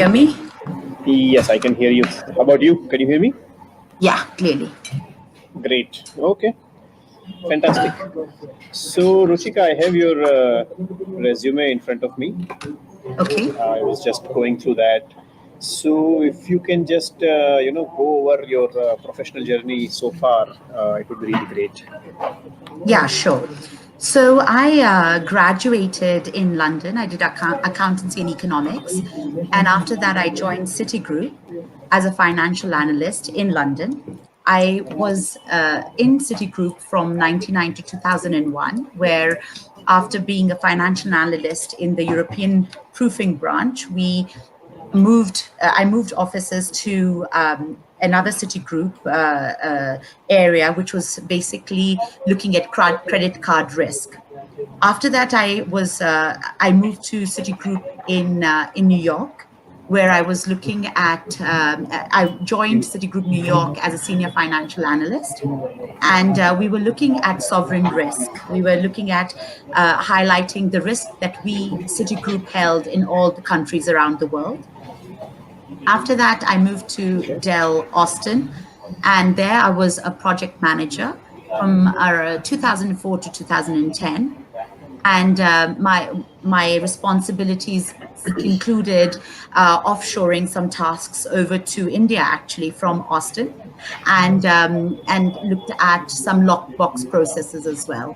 hear me? Yes, I can hear you. How about you? Can you hear me? Yeah, clearly. Great. Okay. Fantastic. So, Ruchika, I have your resume in front of me. Okay. I was just going through that. So, if you can just go over your professional journey so far, it would be really great. Yeah, sure. So I graduated in London. I did accountancy and economics. And after that, I joined Citigroup as a financial analyst in London. I was in Citigroup from 99 to 2001, where after being a financial analyst in the European proofing branch, I moved offices to another Citigroup area, which was basically looking at credit card risk. After that, I moved to Citigroup in New York, where I was looking at. I joined Citigroup New York as a senior financial analyst, and we were looking at sovereign risk. We were looking at highlighting the risk that we Citigroup held in all the countries around the world. After that, I moved to Okay. Dell Austin, and there I was a project manager from 2004 to 2010. And my responsibilities included offshoring some tasks over to India, actually from Austin, and looked at some lockbox processes as well.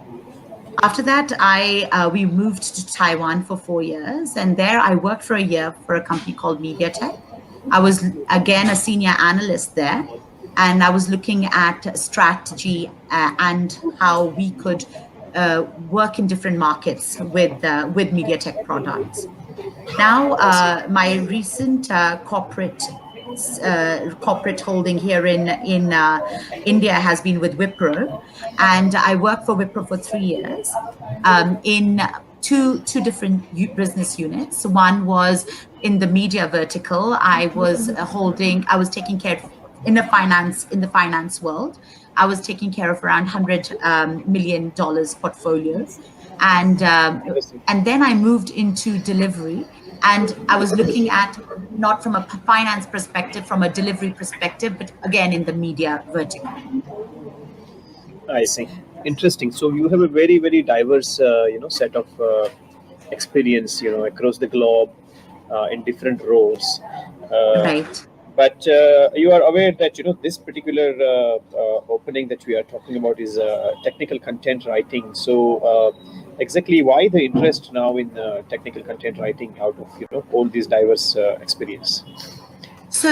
After that, I we moved to Taiwan for 4 years, and there I worked for a year for a company called MediaTek. I was again a senior analyst there, and I was looking at strategy and how we could work in different markets with MediaTek products. Now, my recent corporate holding here in India has been with Wipro, and I worked for Wipro for 3 years in two different business units. One was in the media vertical. I was taking care of, in the finance world. I was taking care of around $100 million portfolio, and Interesting. and then I moved into delivery, and I was looking at not from a finance perspective, from a delivery perspective, but again in the media vertical. I see. Interesting. So you have a very, very diverse, set of experience, across the globe, in different roles. Uh, Right. but you are aware that this particular opening that we are talking about is technical content writing. So exactly why the interest now in technical content writing out of all these diverse experience? So,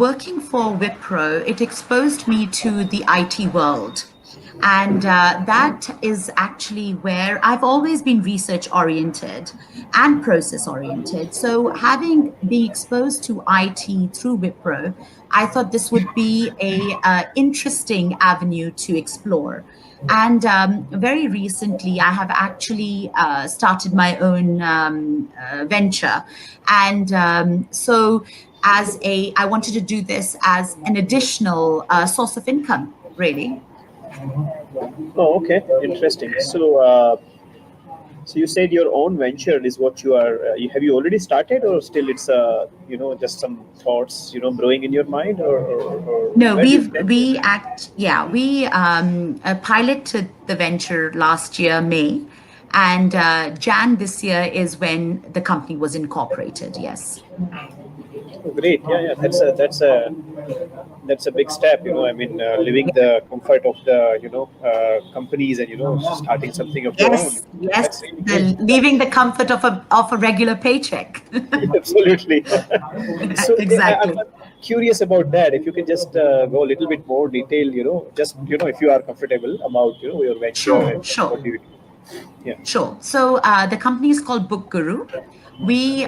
working for Wipro, it exposed me to the IT world. And that is actually where I've always been research oriented and process oriented. So, having been exposed to IT through Wipro, I thought this would be a interesting avenue to explore. And very recently, I have actually started my own venture, and I wanted to do this as an additional source of income, really. Oh, okay, interesting. So you said your own venture is what you are. Have you already started, or still it's just some thoughts brewing in your mind, or No, where do you stand? we piloted the venture last year, May, and Jan this year is when the company was incorporated. Yes. Oh, great. Yeah, yeah. That's a big step. I mean, leaving the comfort of the companies and starting something of your own. Yes, That's yes. really great. Leaving the comfort of a regular paycheck. Absolutely. So I'm Exactly. curious about that. If you can just go a little bit more detail, just if you are comfortable about your venture Sure, and sure. what do you do. Yeah. Sure. So the company is called Book Guru. We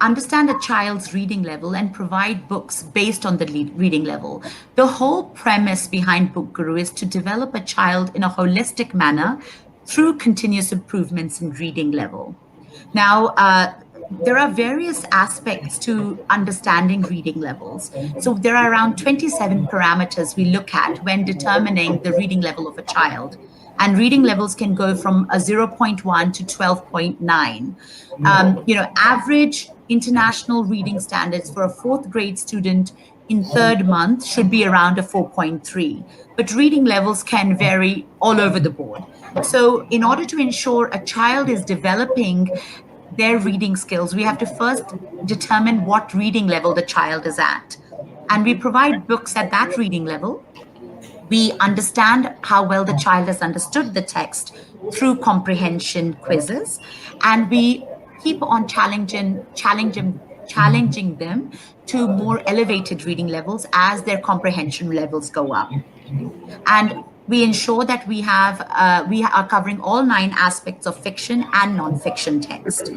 understand a child's reading level and provide books based on the reading level. The whole premise behind Book Guru is to develop a child in a holistic manner through continuous improvements in reading level. Now, there are various aspects to understanding reading levels. So there are around 27 parameters we look at when determining the reading level of a child. And reading levels can go from a zero point 0.1 to 12.9. Average international reading standards for a fourth grade student in third month should be around a 4.3. But reading levels can vary all over the board. So, in order to ensure a child is developing their reading skills, we have to first determine what reading level the child is at. And we provide books at that reading level. We understand how well the child has understood the text through comprehension quizzes, and we keep on challenging them to more elevated reading levels as their comprehension levels go up. And we ensure that we are covering all 9 aspects of fiction and non-fiction text.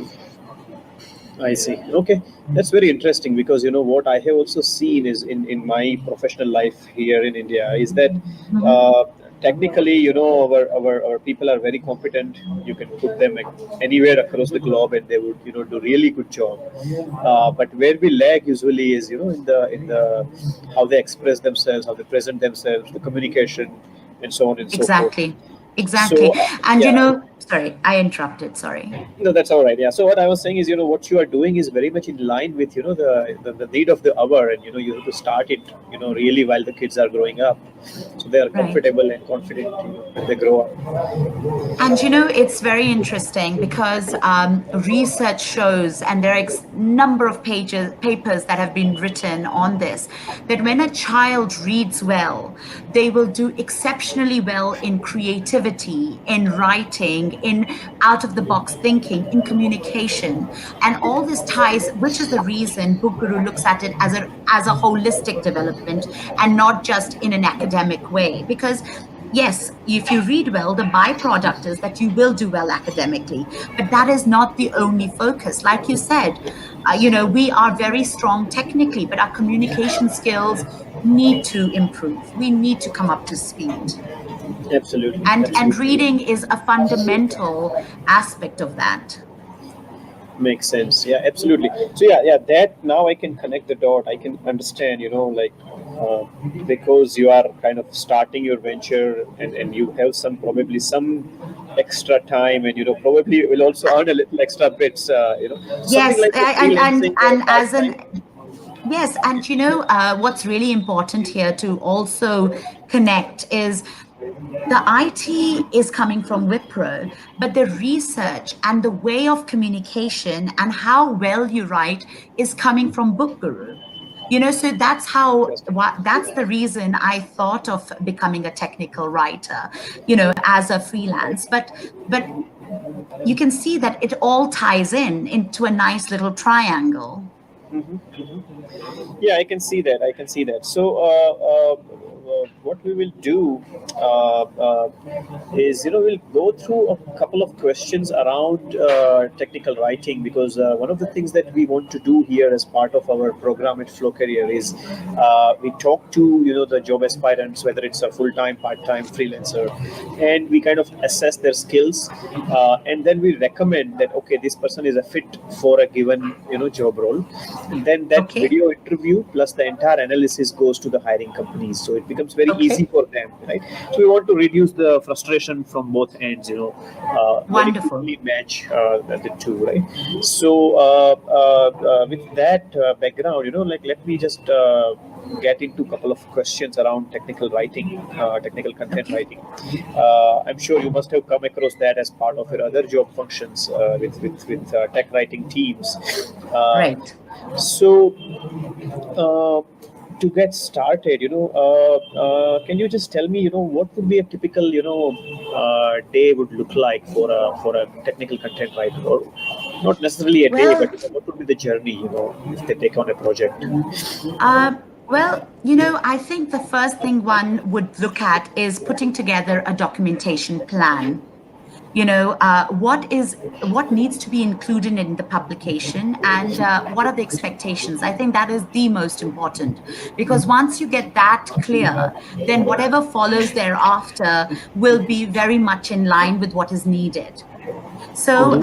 I see. Okay, that's very interesting because what I have also seen is in my professional life here in India is that uh, technically our people are very competent. You can put them anywhere across the globe and they would do really good job. But where we lag usually is in the how they express themselves, how they present themselves, the communication, and so on and so forth. Exactly. Exactly. So And yeah. sorry, I interrupted. Sorry. No, that's all right. Yeah. So what I was saying is, what you are doing is very much in line with, the need of the hour, and you have to start it, really while the kids are growing up, so they are Right. comfortable and confident, when they grow up. And it's very interesting because research shows, and there are number of papers that have been written on this, that when a child reads well, they will do exceptionally well in creativity, in writing, in out of the box thinking, in communication, and all this ties, which is the reason Book Guru looks at it as a holistic development and not just in an academic way, because yes, if you read well, the byproduct is that you will do well academically. But that is not the only focus. Like you said, we are very strong technically, but our communication skills need to improve. We need to come up to speed. Absolutely, And absolutely. reading is a fundamental aspect of that. Makes sense. Yeah, absolutely. So yeah, that now I can connect the dot. I can understand, like uh, because you are kind of starting your venture and you have probably some extra time, and probably will also earn a little extra bits. Something Yes, like a freelancing or a and part as an time. yes, and what's really important here to also connect is the IT is coming from Wipro, but the research and the way of communication and how well you write is coming from Book Guru. So Interesting. that's the reason I thought of becoming a technical writer, as a freelance. But you can see that it all ties into a nice little triangle. Yeah, I can see that. I can see that. So, what we will do is, we'll go through a couple of questions around technical writing, because one of the things that we want to do here as part of our program at Flocareer is we talk to the job aspirants, whether it's a full time, part time, freelancer, and we kind of assess their skills, and then we recommend that okay, this person is a fit for a given job role, and then that Okay. video interview plus the entire analysis goes to the hiring companies, so it becomes very easy Okay. for them, right? So we want to reduce the frustration from both ends, very Wonderful. quickly match the two, right? So with that background, like let me just get into a couple of questions around technical writing, technical content Okay. writing. I'm sure you must have come across that as part of your other job functions with tech writing teams. Uh, Right. so, uh, to get started, can you just tell me, what would be a typical, day would look like for a technical content writer, or not necessarily a day, but Well, what would be the journey, if they take on a project? I think the first thing one would look at is putting together a documentation plan. What needs to be included in the publication, and what are the expectations. I think that is the most important, because once you get that clear, then whatever follows thereafter will be very much in line with what is needed. So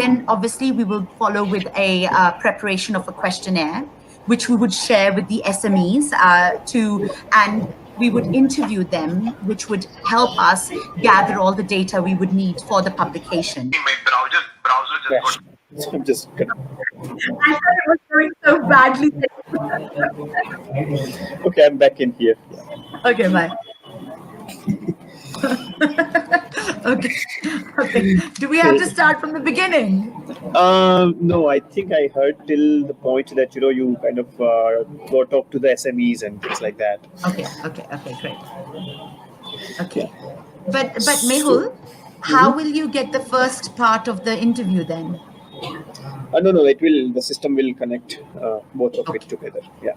then obviously we will follow with a preparation of a questionnaire, which we would share with the SMEs and we would interview them, which would help us gather all the data we would need for the publication. My browser just got. I'm just gonna. I thought it was going so badly. Okay, I'm back in here. Okay, bye. Okay. Okay. Do we have to start from the beginning? No, I think I heard till the point that you kind of go talk to the SMEs and things like that. Okay. Okay. Okay. Great. Yeah. Okay. But So, Mehul, how will you get the first part of the interview then? no, it will. The system will connect both of it Okay. together. Yeah.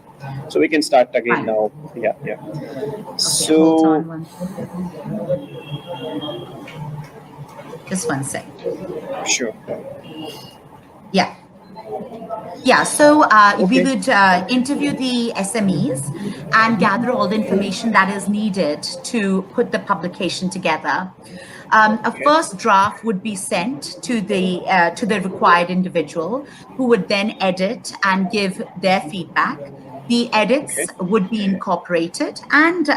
So we can start again Fine. now. Yeah, yeah. Okay. Hold So on one. Just one sec. sure. Yeah. Yeah, so we Okay. would interview the SMEs and gather all the information that is needed to put the publication together. A Okay. first draft would be sent to the required individual, who would then edit and give their feedback. The edits Okay. would be incorporated and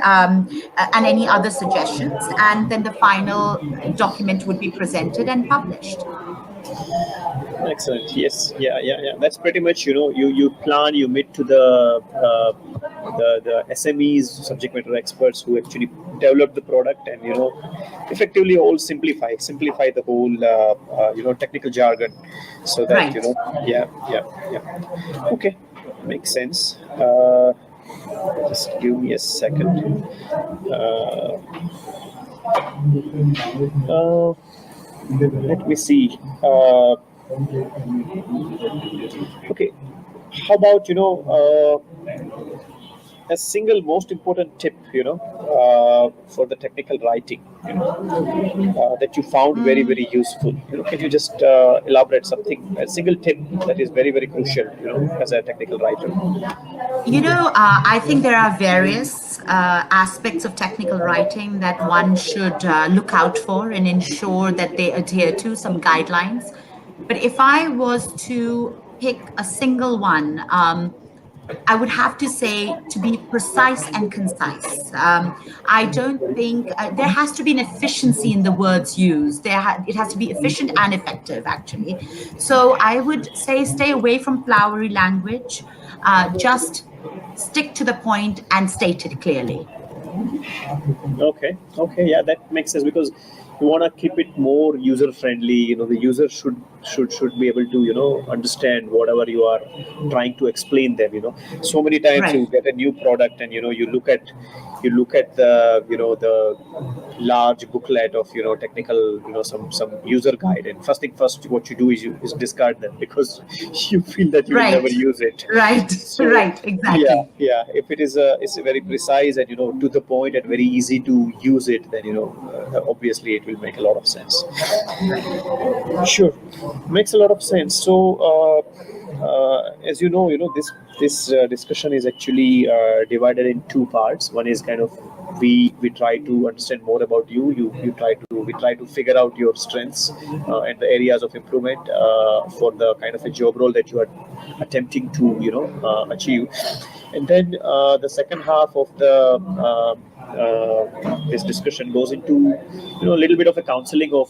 any other suggestions, and then the final document would be presented and published. Excellent. Yes. Yeah. Yeah. Yeah. That's pretty much you plan, you meet to the SMEs, subject matter experts who actually develop the product, and effectively all simplify the whole technical jargon, so that Right. yeah, yeah, yeah. Okay, makes sense. Just give me a second. Uh, uh, Let me see. Okay, how about a single most important tip for the technical writing that you found very very useful? Can you just elaborate something, a single tip that is very very crucial as a technical writer? I think there are various aspects of technical writing that one should look out for and ensure that they adhere to some guidelines. But if I was to pick a single one, I would have to say to be precise and concise. I don't think there has to be an efficiency in the words used. It has to be efficient and effective, actually. So I would say stay away from flowery language. Just stick to the point and state it clearly. Okay, okay, yeah, that makes sense, because you want to keep it more user friendly. The user should be able to understand whatever you are trying to explain them. So many times Right. you get a new product, and you look at the the large booklet of technical, some user guide, and first thing first, what you do is discard them, because you feel that you will never Right. use it. Right. So Right. yeah, Exactly. yeah, if it is it's very precise and to the point and very easy to use it, then obviously it will make a lot of sense. Right. Sure, makes a lot of sense. So as this discussion is actually divided in two parts. One is kind of, we try to understand more about we try to figure out your strengths and the areas of improvement for the kind of a job role that you are attempting to achieve. And then the second half of the this discussion goes into a little bit of a counseling of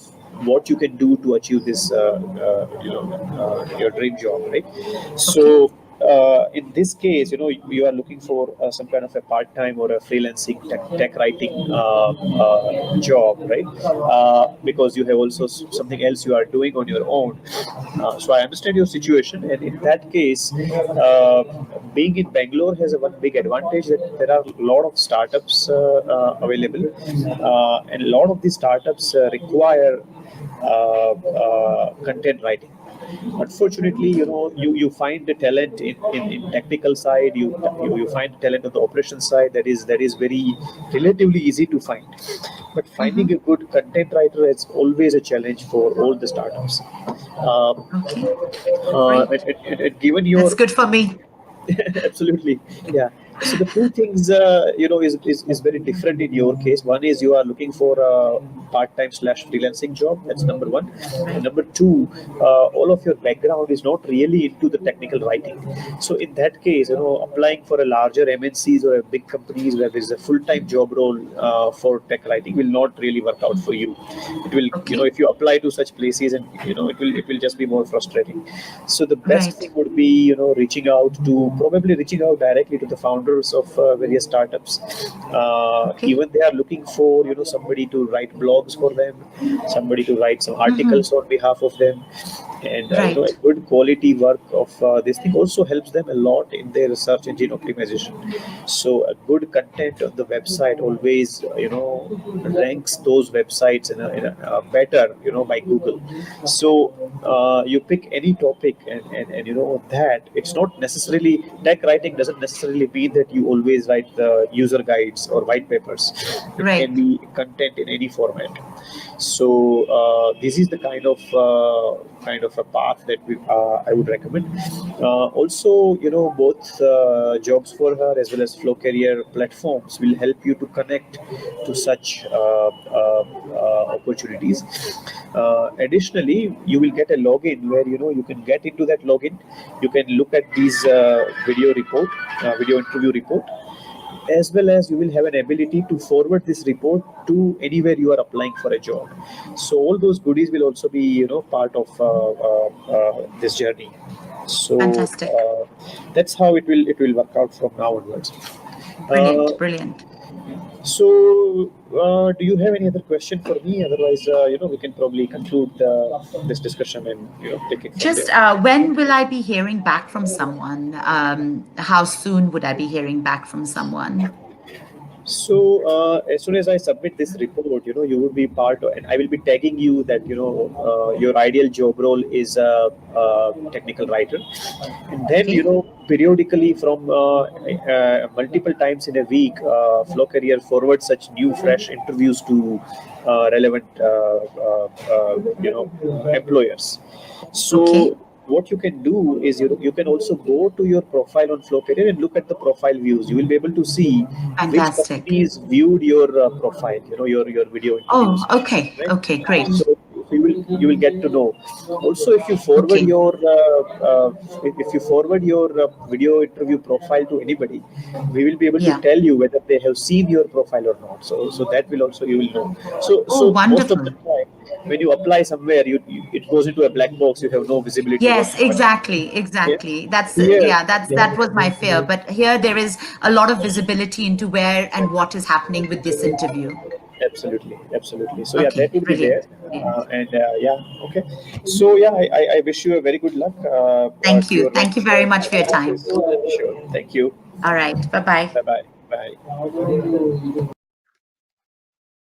what you can do to achieve this your dream job, right? Okay. So in this case, you are looking for some kind of a part-time or a freelancing tech writing job, right? Because you have also something else you are doing on your own. So I understand your situation, and in that case, being in Bangalore has a one big advantage, that there are a lot of startups available, and a lot of these startups require content writing. Unfortunately, you find the talent in technical side. You find talent on the operations side, that is very relatively easy to find. But finding a good content writer is always a challenge for all the startups. Um, Okay. Great. given That's your good for me. absolutely, yeah. So the two things, is very different in your case. One is you are looking for a part-time slash freelancing job. That's number one. And Right. number two, all of your background is not really into the technical writing. So in that case, applying for a larger MNCs or a big companies where there is a full-time job role for tech writing will not really work out for you. It will, Okay. if you apply to such places, and it will just be more frustrating. So the best Right. thing would be, probably reaching out directly to the founders of various startups. Okay. Even they are looking for, somebody to write blogs for them, somebody to write some articles on behalf of them. And a Right. good quality work of this thing also helps them a lot in their search engine optimization. So a good content on the website always ranks those websites better, by Google. So you pick any topic, and that it's not necessarily, tech writing doesn't necessarily mean that you always write the user guides or white papers. It can Right. be content in any format. So this is the kind of a path that I would recommend. Also, both jobs for her as well as Flocareer platforms will help you to connect to such opportunities. Additionally, you will get a login where you can get into that login. You can look at these video interview report, as well as you will have an ability to forward this report to anywhere you are applying for a job. So all those goodies will also be part of this journey. So Fantastic. that's how it will work out from now onwards. uh, Brilliant. Brilliant. so do you have any other question for me? Otherwise, we can probably conclude this discussion and take it from there. Just when will I be hearing back from someone? How soon would I be hearing back from someone? So as soon as I submit this report, you would be part of, and I will be tagging you that your ideal job role is a technical writer, and then Okay. periodically from multiple times in a week, Flocareer forwards such new fresh interviews to relevant employers. Okay. So what you can do is you can also go to your profile on Flocareer and look at the profile views. You will be able to see which Fantastic. companies viewed your profile, your video Oh, interviews, okay. right? Okay. Great. So you will get to know. Also, if you forward Okay. your video interview profile to anybody, we will be able to Yeah. tell you whether they have seen your profile or not. So that will also, you will know. So Oh, most of the wonderful. time when you apply somewhere, it goes into a black box. You have no visibility Yes, what. exactly, Yeah. exactly. That's Here, yeah, that was my fear. But here there is a lot of visibility into where and what is happening with this interview. absolutely, absolutely. So yeah, Okay, that would be there. brilliant, brilliant. And yeah, okay. So yeah, I wish you a very good luck Thank to you. your Thank you next very much for your process. time. Sure. Thank you. All right. Bye bye. Bye bye. Bye.